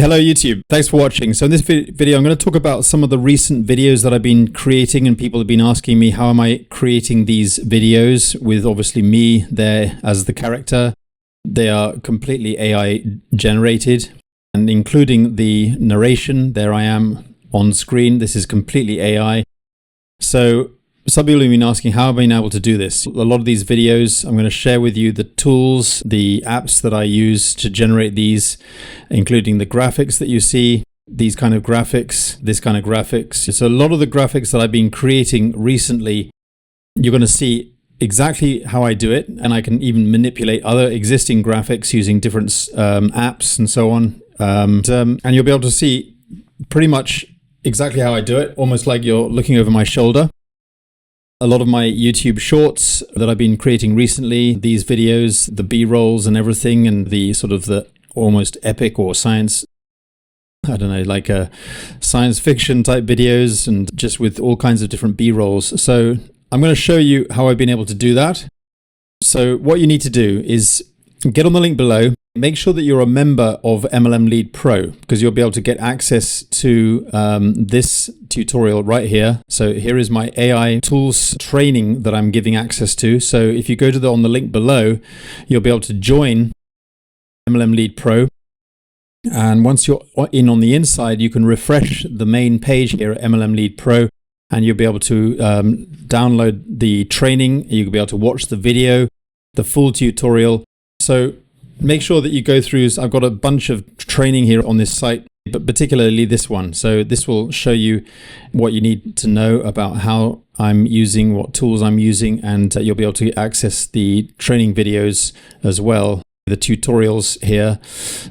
Hello YouTube, thanks for watching. So in this video I'm going to talk about some of the recent videos that I've been creating, and people have been asking me how am I creating these videos with obviously me there as the character. They are completely AI generated, and including the narration. There I am on screen. This is completely AI. So some people have been asking how I've been able to do this. A lot of these videos, I'm going to share with you the tools, the apps that I use to generate these, including the graphics that you see, these kind of graphics, this kind of graphics. So a lot of the graphics that I've been creating recently, you're going to see exactly how I do it. And I can even manipulate other existing graphics using different apps and so on. And you'll be able to see pretty much exactly how I do it, almost like you're looking over my shoulder. A lot of my YouTube shorts that I've been creating recently, these videos, the B-rolls and everything, and the sort of the almost epic or science, I don't know, like science fiction type videos, and just with all kinds of different B-rolls. So I'm going to show you how I've been able to do that. So what you need to do is get on the link below. Make sure that you're a member of MLM Lead Pro, because you'll be able to get access to this tutorial right here. So here is my AI tools training that I'm giving access to. So if you go to on the link below, you'll be able to join MLM Lead Pro. And once you're in on the inside, you can refresh the main page here at MLM Lead Pro, and you'll be able to download the training. You'll be able to watch the video, the full tutorial. So make sure that you go through. I've got a bunch of training here on this site, but particularly this one. So this will show you what you need to know about how I'm using, what tools I'm using, and you'll be able to access the training videos as well. The tutorials here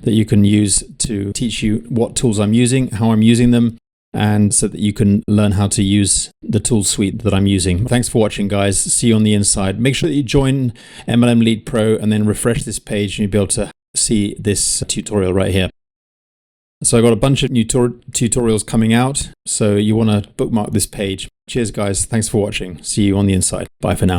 that you can use to teach you what tools I'm using, how I'm using them, and so that you can learn how to use the tool suite that I'm using. Thanks for watching, guys. See you on the inside. Make sure that you join MLM Lead Pro and then refresh this page, and you'll be able to see this tutorial right here. So I've got a bunch of new tutorials coming out, so you want to bookmark this page. Cheers, guys. Thanks for watching. See you on the inside. Bye for now.